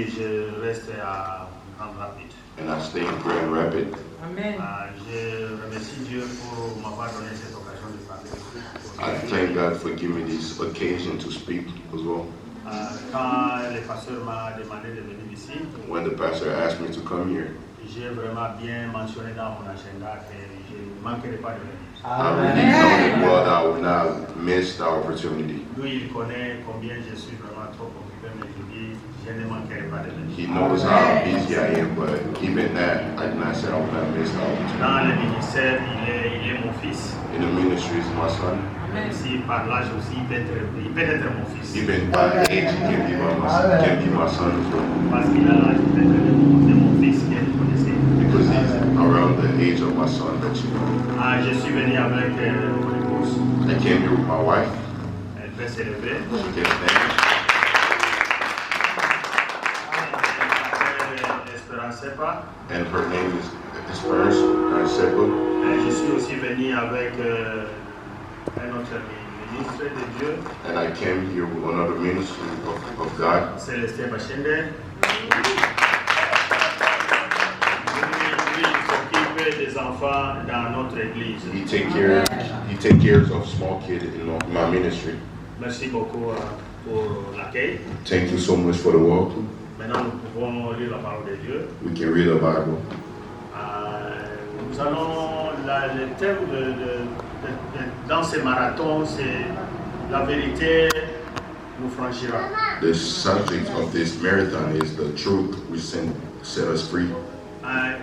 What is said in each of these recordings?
je reste à Grand Rapids. And I stay in Grand Rapids. Amen. Je remercie Dieu pour m'avoir donné cette occasion de parler. I thank God for giving me this occasion to speak as well. Quand le pasteur m'a demandé de venir ici, When the pastor asked me to come here, j'ai vraiment bien mentionné dans mon agenda que je ne manquerai pas de venir. I really know well that I would not miss the opportunity. Lui, il connaît combien je suis vraiment trop occupé, mais je dis, je ne manquerai pas de venir. He knows how busy I am, but even that, I did not say I would not miss the opportunity. Dans le ministère, il est mon fils. In the ministry is my son. Même si par l'âge aussi, il peut être mon fils. Even by age, he can be my son as well. Parce qu'il a l'âge peut-être de mon fils qui est le connaissez. Because he's around the age of my son that you know. Je suis venu avec mon épouse. I came here with my wife. Elle peut s'élever. She can stand. Espérance Sepa. And her name is Esperance Sepa. Je suis aussi venu avec un autre ministre de Dieu. And I came here with another ministry of God. Célestin Bachende. Lui, il s'occupe des enfants dans notre église. He take care of small kids in my ministry. Merci beaucoup pour l'accueil. Thank you so much for the welcome. Maintenant, nous pouvons lire la parole de Dieu. We can read the Bible. Nous allons, le thème dans ce marathon, c'est la vérité nous franchira. The subject of this marathon is the truth which set us free.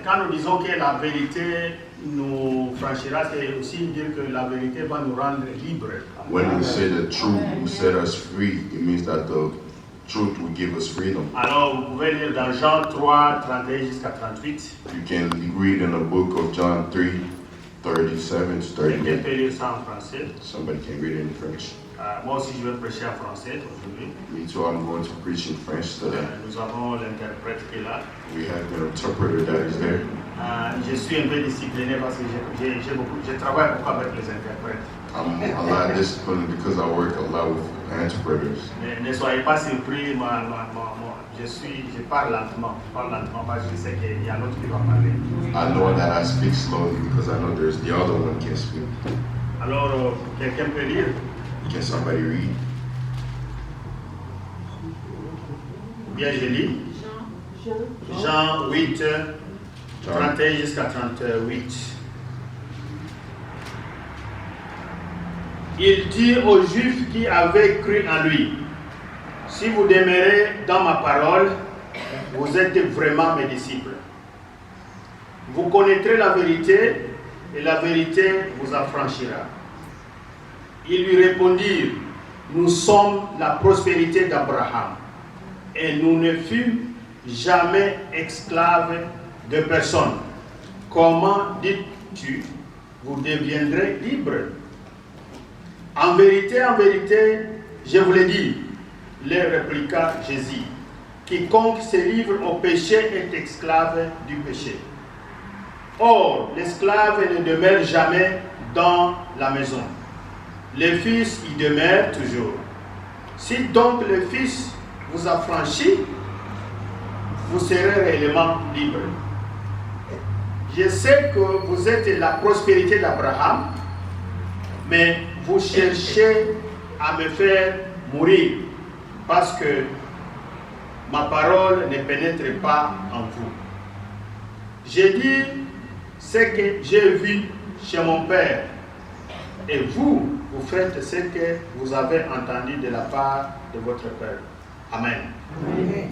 Quand nous disons que la vérité nous franchira, c'est aussi dire que la vérité va nous rendre libres. When we say the truth will set us free, it means that the truth will give us freedom. Alors, vous pouvez lire dans Jean 3, 31 jusqu'à 38. You can read in the book of John 3, 37 to Quelqu'un 38. peut lire ça en français. Somebody can read it in French. Moi aussi, je vais prêcher en français aujourd'hui. Me too, I'm going to preach in French today. Nous avons l'interprète qui est là. We have an interpreter that is there. Je suis un peu discipliné parce que je travaille beaucoup avec les interprètes. I'm a lot disciplined because I work a lot with interpreters. Ne soyez pas surpris, je parle lentement. Parce que je sais qu'il y a l'autre qui va parler. I know that I speak slowly because I know there's the other one can speak. Alors, quelqu'un peut lire? Can somebody read? Bien, je lis. Jean 8, 31 jusqu'à 38. Il dit aux Juifs qui avaient cru en lui, si vous demeurez dans ma parole, vous êtes vraiment mes disciples. Vous connaîtrez la vérité et la vérité vous affranchira. Ils lui répondirent, nous sommes la prospérité d'Abraham et nous ne fûmes jamais esclaves de personne. Comment dis-tu, vous deviendrez libres? En vérité, je vous l'ai dit, leur répliqua Jésus. Quiconque se livre au péché est esclave du péché. Or, l'esclave ne demeure jamais dans la maison. Le Fils y demeure toujours. Si donc le Fils vous affranchit, vous serez réellement libre. Je sais que vous êtes la prospérité d'Abraham, mais vous cherchez à me faire mourir parce que ma parole ne pénètre pas en vous. J'ai dit ce que j'ai vu chez mon Père, et vous faites ce que vous avez entendu de la part de votre Père. Amen. Amen.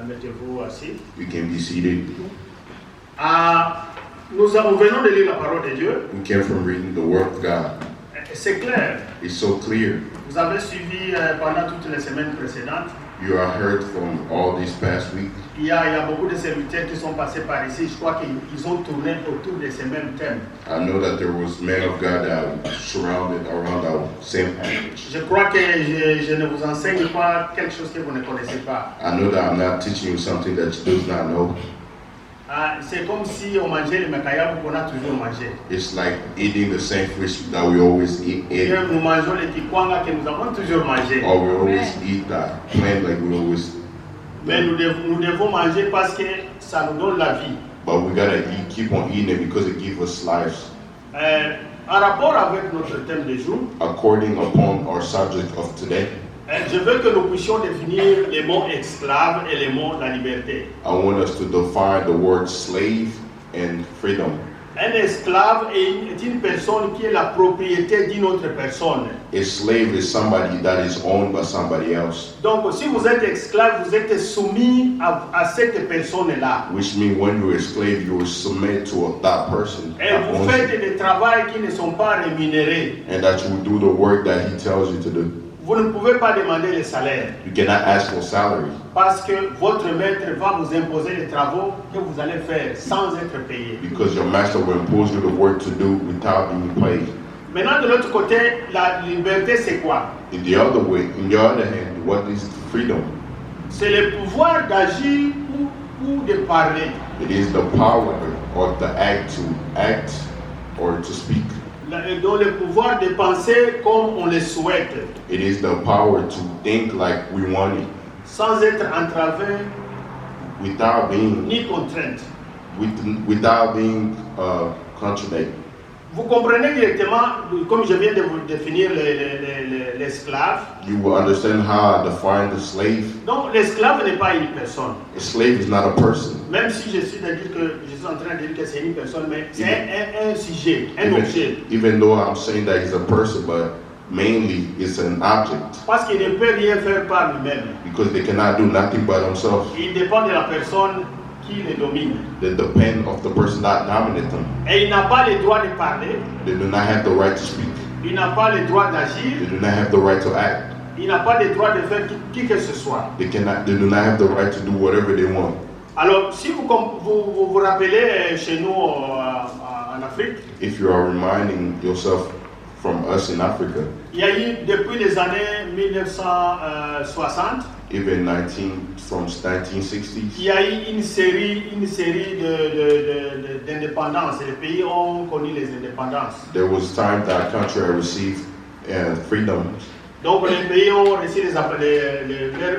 Mettez-vous assis. You can be seated. Nous venons de lire la parole de Dieu. We came from reading the Word of God. C'est clair. It's so clear. Vous avez suivi pendant toutes les semaines précédentes. You are heard from all these past weeks. Il y a beaucoup de serviteurs qui sont passés par ici. Je crois qu'ils ont tourné autour de ces mêmes thèmes. I know that there was men of God that surrounded around our same passage. Je crois que je ne vous enseigne pas quelque chose que vous ne connaissez pas. I know that I'm not teaching you something that you do not know. C'est comme si on mangeait le makayab qu'on a toujours mangé. It's like eating the same fish that we always eat. Nous mangeons les kikwanga que nous avons toujours mangé. Or we always eat that plant like we always Mais nous devons manger parce que ça nous donne la vie. But we gotta keep on eating it because it gives us lives. En rapport avec notre thème du jour, According upon our subject of today, je veux que nous puissions définir les mots esclave et les mots la liberté. I want us to define the word slave and freedom. Un esclave est une personne qui est la propriété d'une autre personne. A slave is somebody that is owned by somebody else. Donc, si vous êtes esclave, vous êtes soumis à cette personne-là. Which means when you're a slave, you will submit to that person. Et vous faites des travaux qui ne sont pas rémunérés. And that you will do the work that he tells you to do. Vous ne pouvez pas demander le salaire. You cannot ask for salary. Parce que votre maître va vous imposer les travaux que vous allez faire sans être payé. Because your master will impose you the work to do without being paid. Maintenant, de l'autre côté, la liberté, c'est quoi? In the other way, in the other hand, what is freedom? C'est le pouvoir d'agir ou de parler. It is the power or the act or to speak. Donc le pouvoir de penser comme on le souhaite. It is the power to think like we want it. Sans être entravé without being ni contrainte. Without being contradicted. Vous comprenez directement, comme je viens de vous définir l'esclave. You will understand how I define the slave. Donc l'esclave n'est pas une personne. A slave is not a person. Même si je suis en train de dire que c'est une personne, mais c'est un sujet, un objet. Even though I'm saying that he's a person, but mainly it's an object. Parce qu'il ne peut rien faire par lui-même. Because they cannot do nothing by themselves. Il dépend de la personne qui les domine. They depend of the person that dominates them. Et il n'a pas le droit de parler. They do not have the right to speak. Il n'a pas le droit d'agir. They do not have the right to act. Il n'a pas le droit de faire qui que ce soit. They do not have the right to do whatever they want. Alors, si vous rappelez chez nous en Afrique, if you are reminding yourself from us in Africa, il y a eu depuis les années 1960, even from 1960s, il y a eu une série d'indépendance. Les pays ont connu les indépendances. There was time that country received freedom. Donc les pays ont reçu leur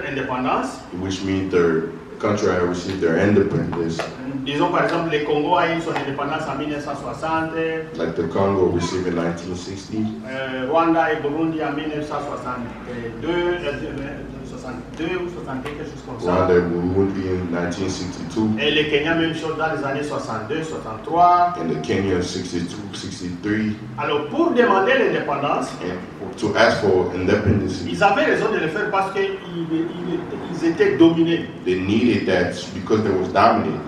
indépendance. Which means their country had received their independence. Disons par exemple le Congo a eu son indépendance en 1960. Like the Congo received in 1960. Rwanda et Burundi en 1962 ou 61, quelque chose comme ça. Rwanda et Burundi in 1962. Et le Kenya même chose dans les années 62, 63. And the Kenya 62, 63. Alors pour demander l'indépendance, to ask for independence, ils avaient raison de le faire parce qu'ils étaient dominés. They needed that because they was dominated.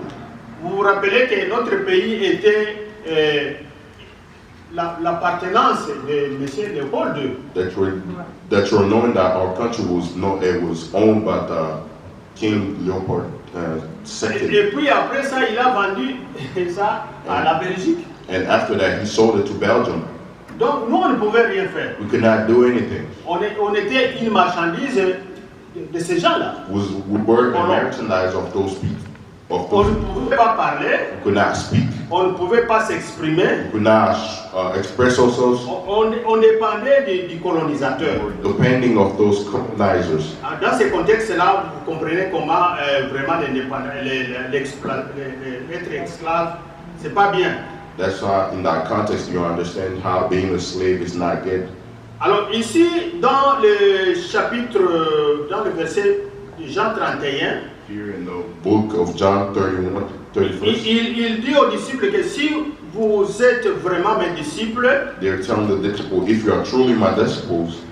Vous vous rappelez que notre pays était l'appartenance de M. Léopold II. That you're knowing that our country was owned by the King Leopold II. Et puis après ça, il a vendu ça à la Belgique. And after that, he sold it to Belgium. Donc nous, on ne pouvait rien faire. We could not do anything. On était une marchandise de ces gens-là. We were the merchandise of those people. On ne pouvait pas parler. We could not speak. On ne pouvait pas s'exprimer. We could not express ourselves. On dépendait du colonisateur. Depending of those colonizers. Dans ce contexte-là, vous comprenez comment vraiment être esclave, c'est pas bien. That's why, in that context, you understand how being a slave is not good. Alors ici, dans le verset de Jean 31, here in the book of John 31, il dit aux disciples que si vous êtes vraiment mes disciples, they're telling the disciples, if you are truly my disciples,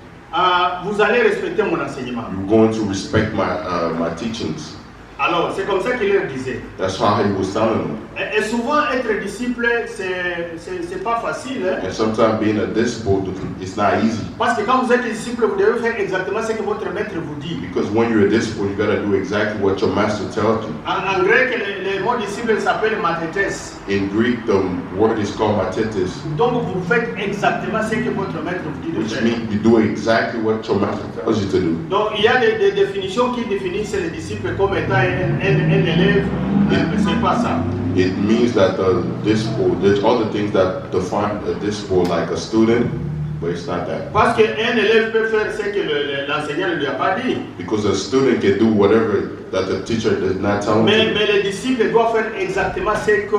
vous allez respecter mon enseignement. You're going to respect my teachings. Alors, c'est comme ça qu'il leur disait. That's how he was telling them. Et souvent, être disciple, c'est pas facile. Hein? And sometimes being a disciple, it's not easy. Parce que quand vous êtes disciple, vous devez faire exactement ce que votre maître vous dit. Because when you're a disciple, you gotta do exactly what your master tells you. En grec, le mot disciple s'appelle mathetes. In Greek, the word is called mathetes. Donc, vous faites exactement ce que votre maître vous dit de Which faire. means you do exactly what your master tells you to do. Donc, il y a des définitions qui définissent les disciples comme étant un élève, c'est pas ça. It means that the disciple, there's other things that define a disciple like a student, but it's not that. Parce qu'un élève peut faire ce que l'enseignant ne lui a pas dit. Because a student can do whatever that the teacher did not tell him to do. Mais les disciples doivent faire exactement ce que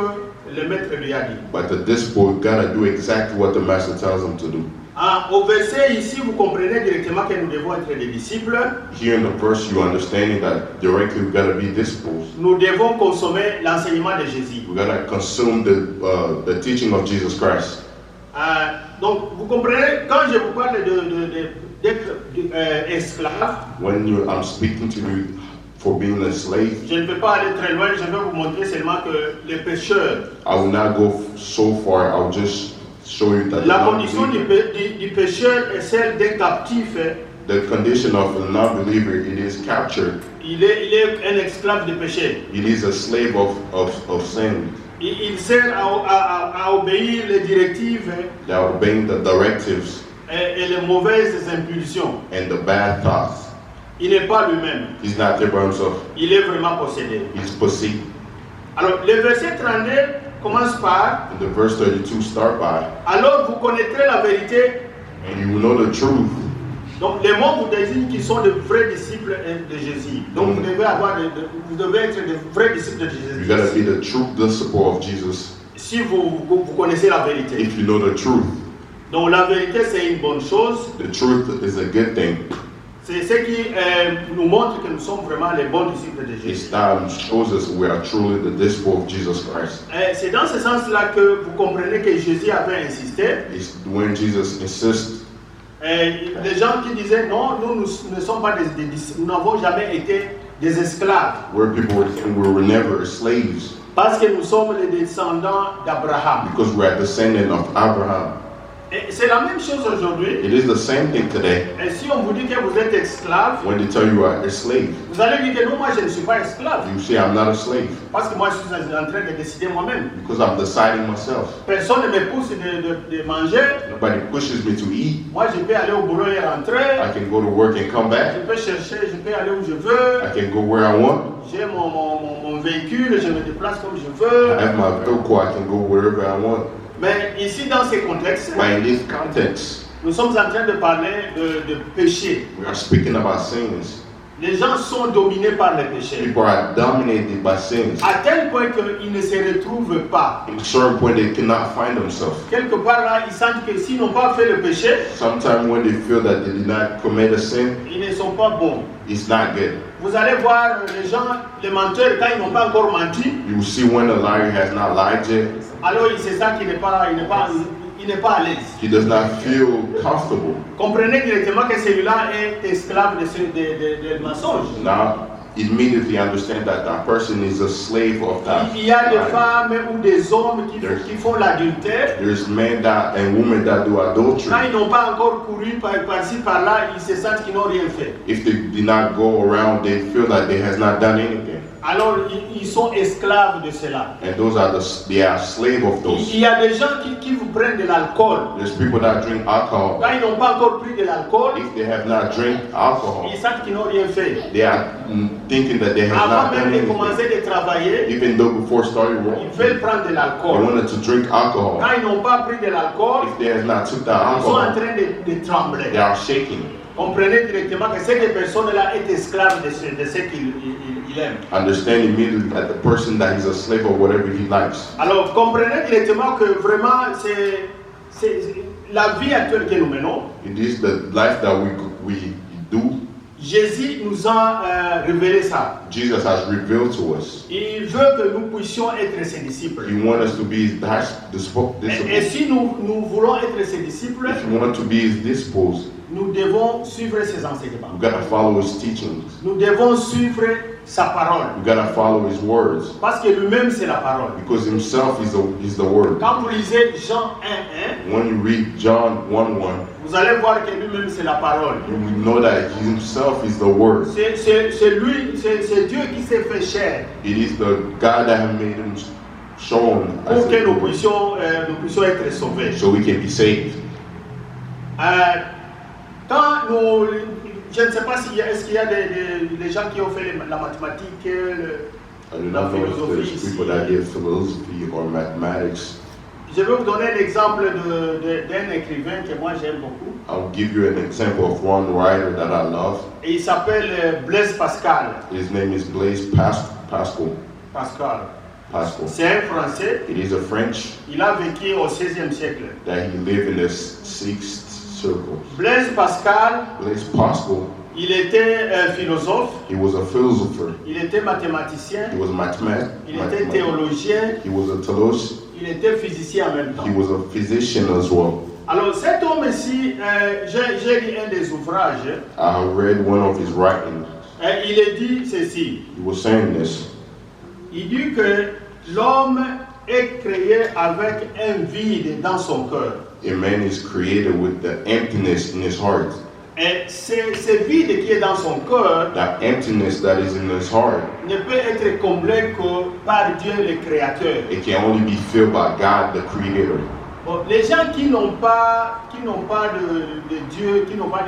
le maître lui a dit. But the disciple gotta do exactly what the master tells him to do. Au verset ici, vous comprenez directement que nous devons être des disciples. Here in the verse, you understanding that directly we gotta be disciples. Nous devons consommer l'enseignement de Jésus. We gotta consume the teaching of Jesus Christ. Donc, vous comprenez, quand je vous parle d'être esclave, When I'm speaking to you for being a slave, je ne peux pas aller très loin, je vais vous montrer seulement que les pécheurs, I will not go so far. I'll just show you that la condition du pécheur est celle d'un captif. the condition of a non-believer, it is captured. Il est un esclave de péché. It is a slave of sin. Il sert à obéir les directives They are obeying the directives et les mauvaises impulsions. and the bad thoughts. Il n'est pas lui-même. He's not there by himself. Il est vraiment possédé. He's possessed. Alors, le verset 32 commence par And the verse 32 start by, alors vous connaîtrez la vérité. and you will know the truth. Donc, les mots vous désignent qu'ils sont de vrais disciples de Jésus. Donc, vous devez être de vrais disciples de You gotta be Jésus. the true disciple of Jesus Si vous connaissez la vérité. if you know the truth. Donc, la vérité, c'est une bonne chose. The truth is a good thing. C'est ce qui nous montre que nous sommes vraiment les bons disciples de Jésus. It shows us we are truly the disciple of Jesus Christ. C'est dans ce sens-là que vous comprenez que Jésus avait insisté. It's when Jesus insists. Les gens qui disaient non, nous ne sommes pas des disciples, nous n'avons jamais été des esclaves. Where people were saying we were never slaves Parce que nous sommes les descendants d'Abraham. because we're a descendant of Abraham. Et c'est la même chose aujourd'hui. It is the same thing today. Et si on vous dit que vous êtes esclave, When they tell you are a slave, vous allez dire que non, moi je ne suis pas esclave. you say I'm not a slave Parce que moi je suis en train de décider moi-même. because I'm deciding myself. Personne ne me pousse de manger. Nobody pushes me to eat. Moi je peux aller au boulot et rentrer. I can go to work and come Je back. peux chercher, je peux aller où je veux. I can go where I want. J'ai mon véhicule, je me déplace comme je veux. I have my vehicle. I can go wherever I want. Mais ici, dans ces contextes, But in this context, nous sommes en train de parler de péché. we are speaking about sins. Les gens sont dominés par les péchés. People are dominated by sins. À tel point qu'ils ne se retrouvent pas. In a certain point, they cannot find themselves. Quelque part là, ils sentent que s'ils n'ont pas fait le péché, Sometimes when they feel that they did not commit a sin, ils ne sont pas bons. it's not good. Vous allez voir les gens, les menteurs, quand ils n'ont pas encore menti, You will see when a liar has not lied yet, alors c'est ça qu'il n'est pas à l'aise. he does not feel comfortable. Comprenez directement que celui-là est esclave de mensonge. Now, immediately understand that that person is a slave of that. Il y a des lie. femmes ou des hommes qui font l'adultère. There's men that and women that do adultery. Quand ils n'ont pas encore couru par-ci par-là, ils se sentent qu'ils n'ont rien fait. If they did not go around, they feel that they has not done anything. Alors ils sont esclaves de cela. And they are slave of those. Il y a des gens qui vous prennent de l'alcool. There's people that drink alcohol. Quand ils n'ont pas encore pris de l'alcool, If they have not drank alcohol, ils sentent qu'ils n'ont rien fait. they are thinking that they have Avant not done même de anything. commencer de travailler, Even though before starting work, ils veulent prendre de they l'alcool. wanted to drink alcohol. Quand ils n'ont pas pris de l'alcool, If they have not took that ils sont en alcohol, train de trembler. they are shaking. Comprenez directement que cette personne-là est esclave de ce qu'il aime. Understand immediately that the person that is a slave of whatever he likes. Alors, comprenez directement que vraiment, c'est la vie actuelle que nous menons. It is the life that we do. Jésus nous a révélé ça. Jesus has revealed to us. Il veut que nous puissions être ses disciples. He wants us to be his disciples. Et si nous voulons être ses disciples, If you want to be his disciples, nous devons suivre ses enseignements. you gotta follow his teachings. Nous devons suivre sa parole. You gotta follow his words. Parce que lui-même, c'est la parole. Because himself is the word. Quand vous lisez Jean 1:1, When you read John 1:1, vous allez voir que lui-même, c'est la parole. you know that he himself is the word. C'est lui, c'est Dieu qui s'est fait chair It is the God that has made him shown as pour que a nous word, puissions être sauvés. so we can be saved. Quand je ne sais pas est-ce qu'il y a des gens qui ont fait la mathématique, I do not know if there's people that did philosophy or mathematics. Je vais vous donner l'exemple d'un écrivain que moi j'aime beaucoup. I'll give you an example of one writer that I love. Et il s'appelle Blaise Pascal. His name is Blaise Pascal. Pascal. Pascal. C'est un Français. It is a French Il a vécu au XVIe siècle. that he lived in the 6th circle. Blaise Pascal, Blaise Pascal, il était un philosophe, he was a philosopher. il était mathématicien, He was a il était théologien, He was a theologian. il était physicien en même temps. He was a physician as well. Alors cet homme-ci, j'ai lu un des ouvrages, I read one of his writings. il a dit ceci. He was saying this. Il dit que l'homme est créé avec un vide dans son cœur. A man is created with the emptiness in his heart. Et ce vide qui est dans son cœur That emptiness that is in his heart, ne peut être comblé que par Dieu le Créateur. it can only be filled by God, the Creator. Bon, les gens qui n'ont pas de Dieu, qui n'ont pas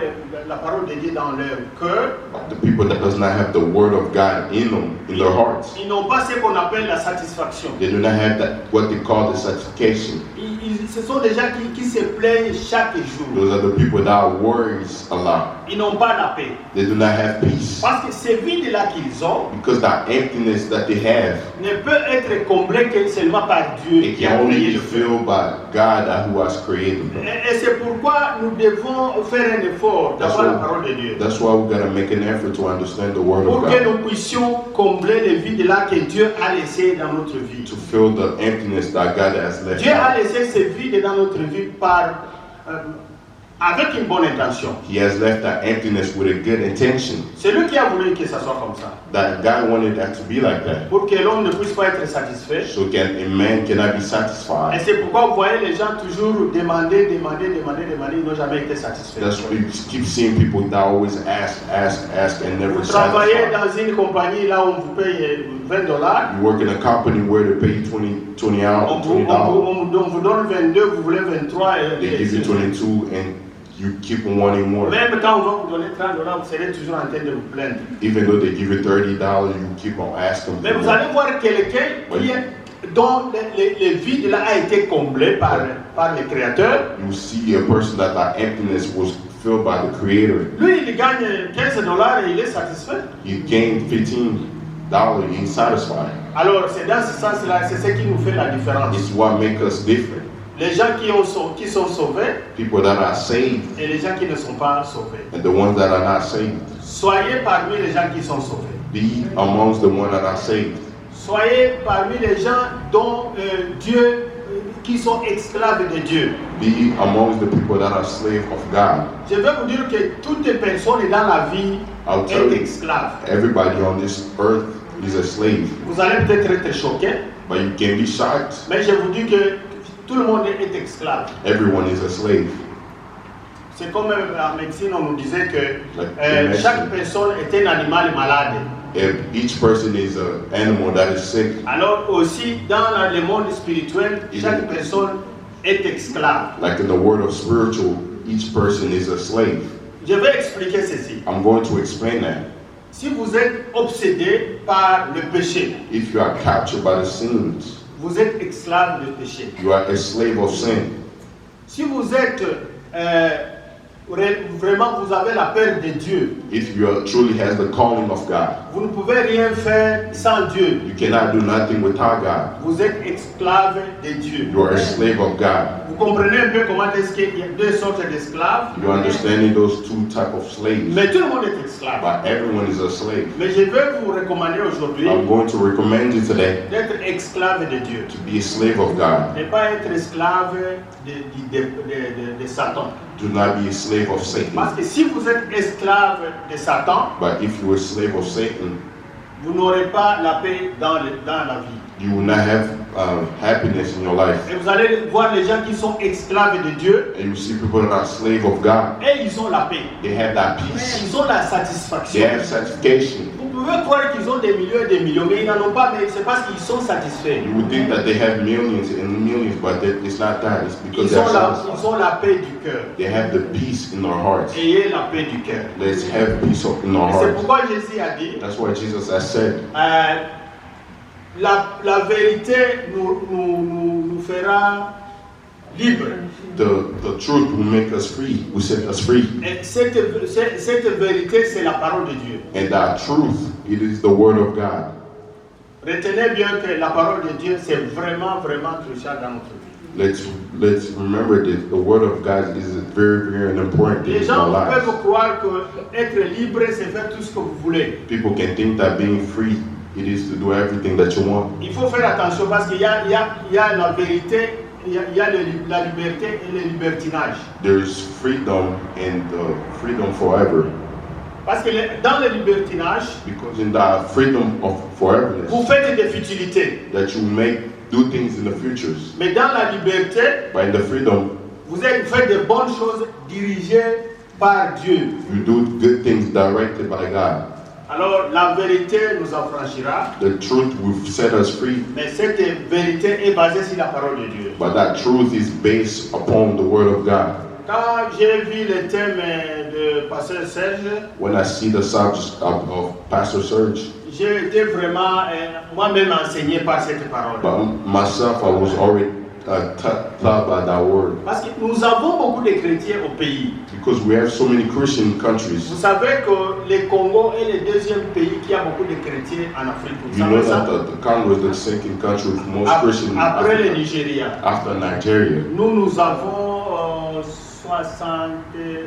la parole de Dieu dans leur cœur, The people that does not have the Word of God in them, in their hearts, ils n'ont pas ce qu'on appelle la satisfaction. they do not have that what they call the satisfaction. Ce sont des gens qui se plaignent chaque jour. Those are the people that worries a lot. Ils n'ont pas la paix. They do not have peace Parce que ce vide-là qu'ils ont because that emptiness that they have, ne peut être comblé que seulement par Dieu it qui a can only créé be le feu. filled by God who has created them. Et c'est pourquoi nous devons faire un effort d'avoir la parole de Dieu. That's why we gotta make an effort to understand the Word Pour of que God, nous puissions combler le vide-là que Dieu a laissé dans notre vie. to fill the emptiness that God has left Dieu a out. laissé ce vide dans notre vie avec une bonne intention. He has left that emptiness with a good intention. C'est lui qui a voulu que ça soit comme ça. That God wanted that to be like that. Pour que l'homme ne puisse pas être satisfait. So a man cannot be Et satisfied. c'est pourquoi vous voyez les gens toujours demander, ils n'ont jamais été satisfaits. That's why you keep seeing people that always ask and never Vous travaillez satisfied. dans une compagnie là où on vous paye $20, You work in a company where they pay you 20 hours, on $20. vous donne 22, vous voulez 23. They give you 22 and you keep on wanting more. Même quand on va vous donner $30, vous serez toujours en train de vous plaindre. Even though they give you $30, you keep on asking Mais for vous more. allez voir quelqu'un dont le vide là a été comblé par le Créateur. You see a person that emptiness was filled by the Creator. Lui, il gagne $15 et il est satisfait. He gained $15, he's satisfied. Alors, c'est dans ce sens-là, c'est ce qui nous fait la différence. It's what makes us different. Les gens qui sont sauvés People that are saved et les gens qui ne sont pas sauvés. and the ones that are not saved. Soyez parmi les gens qui sont sauvés. Be amongst the ones that are saved. Soyez parmi les gens dont Dieu, qui sont esclaves de Dieu. Be amongst the people that are slave of God. Je vais vous dire que toute personne dans la vie I'll tell est you, esclave. everybody on this earth is a slave. Vous allez peut-être être choqués, But you can be shocked. mais je vous dis que tout le monde est esclave. Everyone is a slave. C'est comme en médecine, on nous disait que Like chaque personne est un animal malade. If each person is an animal that is sick, Alors aussi, dans le monde spirituel, chaque personne est esclave. like in the world of spiritual, each person is a slave. Je vais expliquer ceci. I'm going to explain that. Si vous êtes obsédé par le péché, If you are captured by the sins, vous êtes esclave du péché. you are a slave of sin. Si vous êtes vraiment, vous avez la peur de Dieu, If you are, truly has the calling of God, vous ne pouvez rien faire sans Dieu. you cannot do nothing without God. Vous êtes esclave de Dieu. You are a slave of God. Vous comprenez un peu comment est-ce qu'il y a deux sortes d'esclaves. You understanding those two type of slaves? Mais tout le monde est esclave. But everyone is a slave. Mais je vais vous recommander aujourd'hui I'm going to recommend you today d'être esclave de Dieu. to be a slave of God. Ne pas être esclave de Satan. Do not be a slave of Satan. Parce que si vous êtes esclave de Satan, But if you are a slave of Satan, vous n'aurez pas la paix dans la vie. you will not have happiness in your life. Et vous allez voir les gens qui sont esclaves de Dieu, And you see people that are slave of God. et ils ont la paix. They have that Mais peace. ils ont la They satisfaction. have satisfaction. Vous pouvez croire qu'ils ont des millions et des millions, mais ils n'en ont pas, mais c'est parce qu'ils sont satisfaits. You would think that they have millions and millions, but it's not that. It's because Ils they're ont satisfied. la paix du cœur. They have the peace in their hearts. Ayez la paix du cœur. Let's have peace in our Et c'est hearts. pourquoi Jésus a dit, That's why Jesus has said, la vérité nous fera libres. The truth will make us free, will set us free. Et cette vérité, c'est la parole de Dieu. And that truth, it is the word of God. Retenez bien que la parole de Dieu, c'est vraiment, vraiment crucial dans notre vie. Let's remember that the word of God is very, very important Les in gens our lives. peuvent croire que être libre, c'est faire tout ce que vous voulez. People can think that being free, it is to do everything that you want. Il faut faire attention parce qu'il y a la vérité, il y a la liberté et le libertinage. There's freedom and the freedom forever. Parce que dans le libertinage, Because in that freedom of foreverness, vous faites des futilités. that you do things in the futures. Mais dans la liberté, But in the freedom, vous faites de bonnes choses dirigées par Dieu. you do good things directed by God. Alors la vérité nous affranchira, The truth will set us free, mais cette vérité est basée sur la parole de Dieu. but that truth is based upon the word of God. Quand j'ai vu le thème de Pasteur Serge, When I see the subject of Pastor Serge, j'ai été vraiment moi-même enseigné par cette parole. but myself, I was already taught by that word. Parce que nous avons beaucoup de chrétiens au pays. Because we have so many Christian countries. Vous savez que le Congo est le deuxième pays qui a beaucoup de chrétiens en Afrique. Vous You know savez that ça? the Congo is the second country with most Christians Après le Nigeria. after Nigeria. Nous avons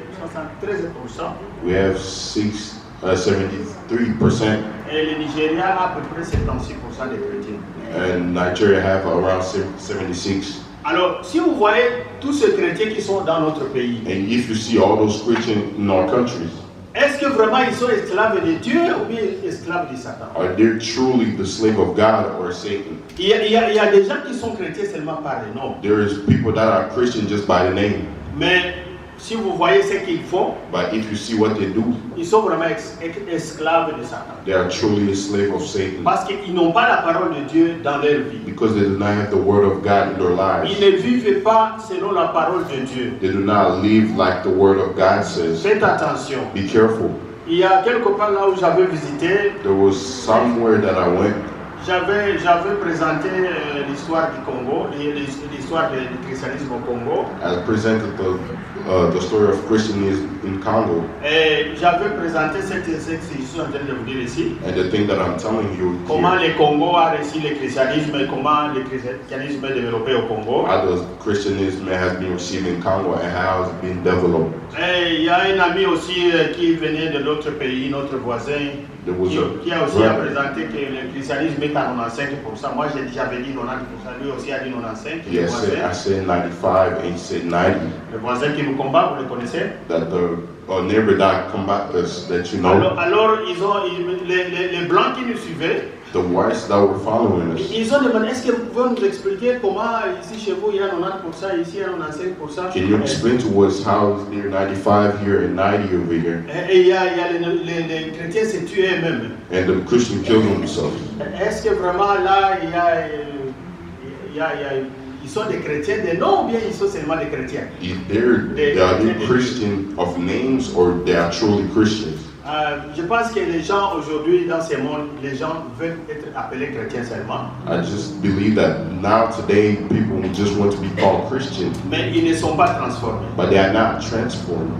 73%. We have 73%, Et le Nigeria a à peu près 76% de chrétiens. and Nigeria have around 76. Alors, si vous voyez tous ces chrétiens qui sont dans notre pays, And if you see all those Christians in our countries, est-ce que vraiment ils sont esclaves de Dieu ou bien esclaves de Satan? are they truly the slave of God or Satan? Il y a des gens qui sont chrétiens seulement par le nom. There is people that are Christian just by the name, Mais si vous voyez ce qu'ils font, but if you see what they do, ils sont vraiment esclaves de Satan. they are truly a slave of Satan. Parce qu'ils n'ont pas la parole de Dieu dans leur vie. Because they do not have the word of God in their Ils lives. ne vivent pas selon la parole de Dieu. They do not live like the word of God says. Faites attention. Be careful. Il y a quelque part là où j'avais visité, There was somewhere that I went. j'avais présenté l'histoire du Congo, l'histoire du christianisme au Congo. I presented the story of Christianism in Congo. Et j'avais présenté cette que je suis en train de vous dire ici. And the thing that I'm telling you Comment here, le Congo a reçu le christianisme et comment le christianisme est développé au Congo. how the Christianism has been received in Congo and how it's been developed. Et il y a un ami aussi qui venait de l'autre pays, notre voisin, There was qui a aussi brother. présenté que le christianisme est à 95%. Moi j'avais dit 90%, lui aussi a dit 95%. He Le said, I voisin, said 95 and he said 90. le voisin qui nous combat, vous le connaissez? That the neighbor that combat us, that you know, Alors les blancs qui nous suivaient, the whites that were following us, ils ont demandé, est-ce que vous pouvez nous expliquer comment ici chez vous il y a 90%, ici il y a 95%? can you explain to us how is there 95 here and 90 over here? Et il y a les chrétiens se tuent eux-mêmes. And the Christian killed themselves. Est-ce que vraiment là ils sont des chrétiens de nom ou bien ils sont seulement des chrétiens? If they are they Christian of names or they are truly Christians. Je pense que les gens aujourd'hui dans ce monde, les gens veulent être appelés chrétiens seulement, I just believe that now today people just want to be called Christian, mais ils ne sont pas transformés. but they are not transformed.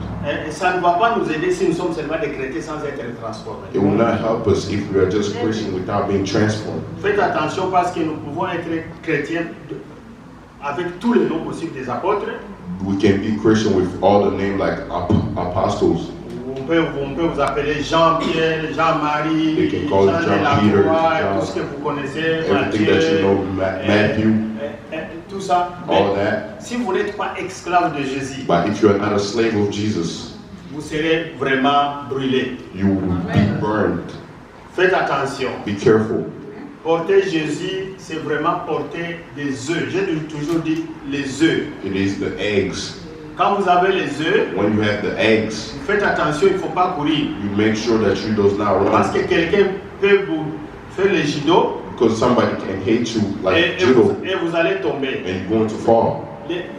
Et ça ne va pas nous aider si nous sommes seulement des chrétiens sans être transformés. It will not help us if we are just Christian without being transformed. Faites attention parce que nous pouvons être chrétiens avec tous les noms possibles des apôtres. We can be Christian with all the names like apostles. On peut vous appeler Jean-Pierre, Jean-Marie, They can call Jean de la Jean-Peter, Croix, Jean- tout ce que vous connaissez, Everything that you know, Matthew, tout ça. all Mais that. si vous n'êtes pas esclave de Jésus, But if you are not a slave of Jesus, vous serez vraiment brûlé. you will be burned. Faites attention. Be careful. Porter Jésus, c'est vraiment porter des œufs. J'ai toujours dit les œufs. It is the eggs. Quand vous avez les œufs, When you have the eggs, faites attention, il ne faut pas courir. you make sure that you does not Parce run que quelqu'un peut vous faire le judo because somebody can hate you like et judo vous allez tomber. and you're going to fall.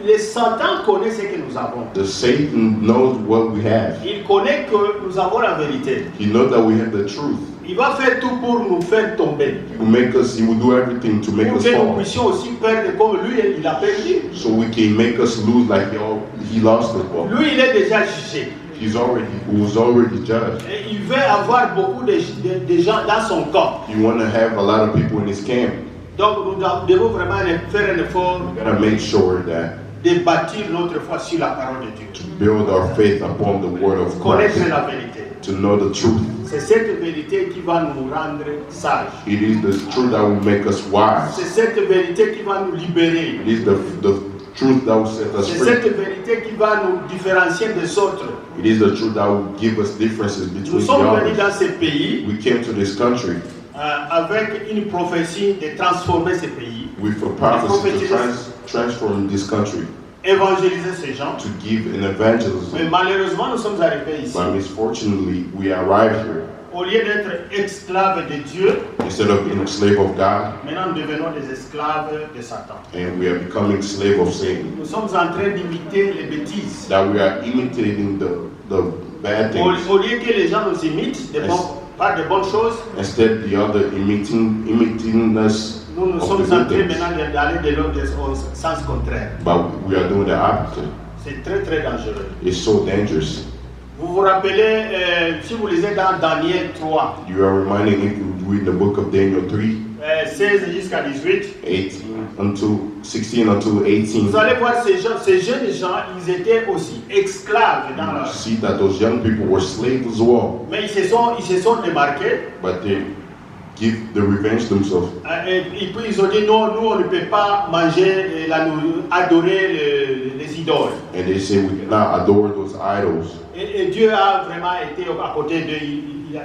Les Satan connaît ce que nous avons. The Satan knows what we have. Il connaît que nous avons la vérité. He knows that we have the truth. Il va faire tout pour nous faire tomber. He will do everything to make Pour us que nous fall. puissions aussi perdre comme lui, il a perdu. So we can make us lose like he lost the ball. Lui, il est déjà jugé. He was already judged. Et il veut avoir beaucoup de gens dans son camp. You want to have a lot of people in his camp. Donc nous devons vraiment faire un effort We gotta make sure that de bâtir notre foi sur la parole de Dieu. to build our faith upon the word of Connaître Christ, la vérité. to know the truth. C'est cette vérité qui va nous rendre sages. It is the truth that will make us wise. C'est cette vérité qui va nous libérer. It is the truth that will set us C'est free. cette vérité qui va nous différencier des autres. It is the truth that will give us differences Nous between the sommes venus dans others. ce pays We came to this country avec une prophétie de transformer ce pays, with a prophecy to transform this country, évangéliser ces gens. to give an evangelism. Mais malheureusement, nous sommes arrivés ici. But misfortunately, we arrived here. Au lieu d'être esclaves de Dieu, Instead of being a slave of God, maintenant nous devenons des esclaves de Satan. and we are becoming slave of Satan. Nous sommes en train d'imiter les bêtises. That we are imitating the bad things. Au lieu que les gens nous imitent par de bonnes choses, Instead, the other imitating us nous of sommes the en good train things. maintenant d'aller de l'autre au sens contraire. But we are doing the opposite. C'est très très dangereux. It's so dangerous. Vous vous rappelez, si vous lisez dans Daniel 3, You are reminding if you read the book of Daniel 3, 16 jusqu'à 18, 16 until 18. vous allez voir ces jeunes gens, ils étaient aussi esclaves dans You leur... see that those young people were slaves as well, Mais ils se sont démarqués. but they give the revenge themselves. Et puis ils ont dit non, nous on ne peut pas manger, adorer les idoles. And they say we cannot adore those idols. Et Dieu a vraiment été à côté d'eux.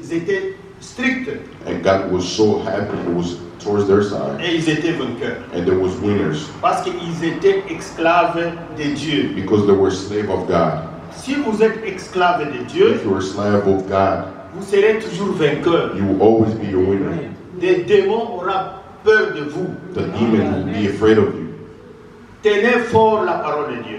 Ils étaient stricts And God was so happy, it was towards their side. et ils étaient vainqueurs. And there was winners Parce qu'ils étaient esclaves de Dieu. because they were slave of God. Si vous êtes esclave de Dieu, If you are a slave of God, vous serez toujours vainqueur. you will always be a winner. Des démons auront peur de vous. The demon will be afraid of you. Tenez fort la parole de Dieu.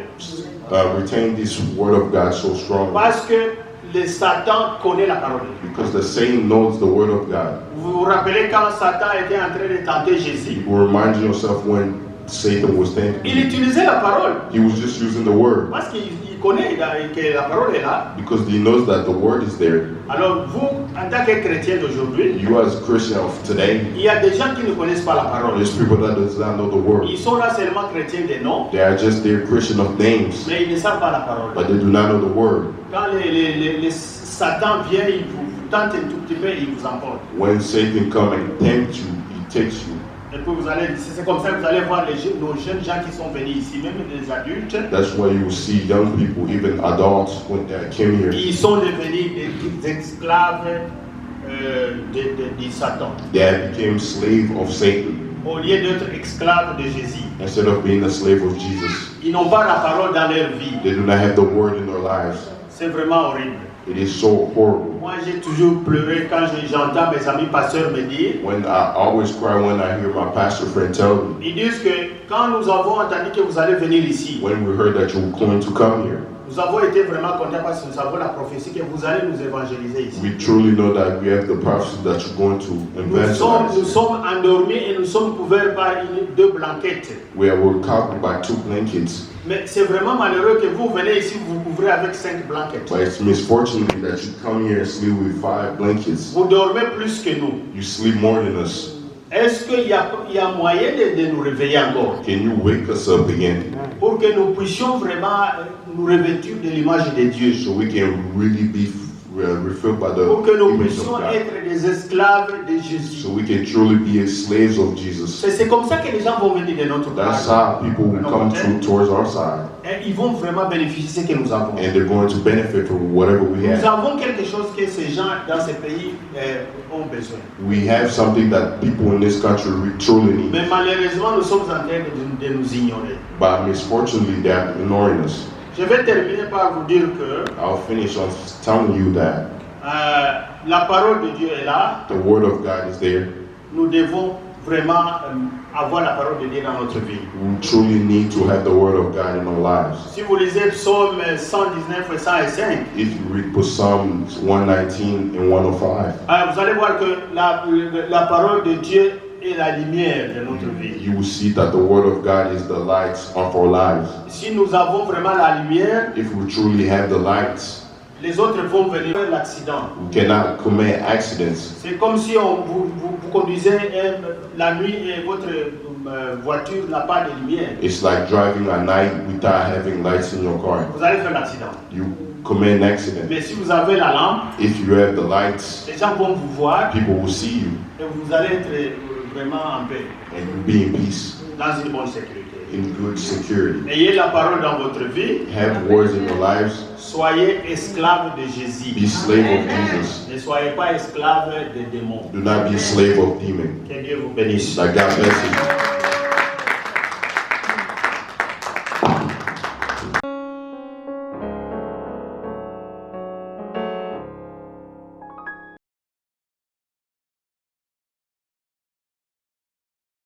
Retain this word of God so strong Parce que le Satan connaît la parole de Dieu. because the Satan knows the word of God. Vous vous rappelez quand Satan était en train de tenter Jésus? You will remind yourself when Satan was Il thinking. utilisait la parole. He was just using the word Parce qu'il connaît que la parole est là. because he knows that the word is there. Alors vous, en tant que chrétien d'aujourd'hui, You as a Christian of today, il y a des gens qui ne connaissent pas la parole. there's people that does not know the word. Ils sont là seulement chrétiens des noms, They are just their Christian of names, mais ils ne savent pas la parole. but they do not know the word. Quand les Satan vient, il vous tente un tout petit peu et il vous emporte. When Satan comes and tempts you, he takes you. Et puis c'est comme ça que vous allez voir nos jeunes gens qui sont venus ici, même les adultes, That's why you will see young people, even adults, when they came here, ils sont devenus des esclaves de Satan. they became slave of Satan Au lieu d'être esclaves de Jésus. instead of being a slave of Jesus. Ils n'ont pas la parole dans leur vie. They do not have the word in their lives. C'est vraiment horrible. It is so horrible. Moi, j'ai toujours pleuré quand j'entends mes amis pasteurs me dire, When I always cry when I hear my pastor friend tell me, ils disent que quand nous avons entendu que vous allez venir ici, when we heard that you were going to come here, nous avons été vraiment contents parce que nous avons la prophétie que vous allez nous évangéliser ici. we truly know that we have the prophecy that you're going to Nous evangelize. sommes endormis et nous sommes couverts par deux blanquettes. We were covered by 2 blankets. Mais c'est vraiment malheureux que vous venez ici, vous vous couvrez avec 5 blanquettes. But it's misfortunately that you come here and sleep with 5 blankets. Vous dormez plus que nous. You sleep more than us. Est-ce qu'il y a moyen de nous réveiller encore Can you wake us up again pour que nous puissions vraiment nous revêtir de l'image de Dieu? so we can really be refilled by the Pour que nous image of puissions God? être des esclaves de Jésus. So we can truly be slaves of Jesus. C'est comme ça que les gens vont venir de notre That's part. how people will come towards our side. Et ils vont vraiment bénéficier de ce que nous avons. And they're going to benefit from whatever we Nous have. avons quelque chose que ces gens dans ce pays ont besoin. We have something that people in this country truly need. Mais malheureusement, nous sommes en train de nous ignorer. But misfortunately, they're ignoring us. Je vais terminer par vous dire que I'll finish on telling you that la parole de Dieu est là. the word of God is there. Nous devons vraiment avoir la parole de Dieu dans notre vie. We truly need to have the word of God in our lives. Si vous lisez Psaume 119 et 105, If you read Psalms 119 and 105, vous allez voir que la parole de Dieu est la lumière de notre vie. you will see that the word of God is the lights of our lives. Si nous avons vraiment la lumière, If we truly have the lights, les autres vont venir faire l'accident. we cannot commit accidents. C'est comme si vous conduisez la nuit et votre voiture n'a pas de lumière. It's like driving at night without having lights in your car. Vous allez faire l'accident. You commit an accident. Mais si vous avez la lampe, If you have the lights, les gens vont vous voir people will see you et vous allez être vraiment en paix, and you'll be in peace, dans une bonne sécurité. in good security. Ayez la parole dans votre vie. Have words in your lives. Soyez esclaves de Jésus. Be slave of Jesus. Ne soyez pas esclaves des démons. Do not be a slave of demons. Que Dieu vous bénisse. Like God bless you.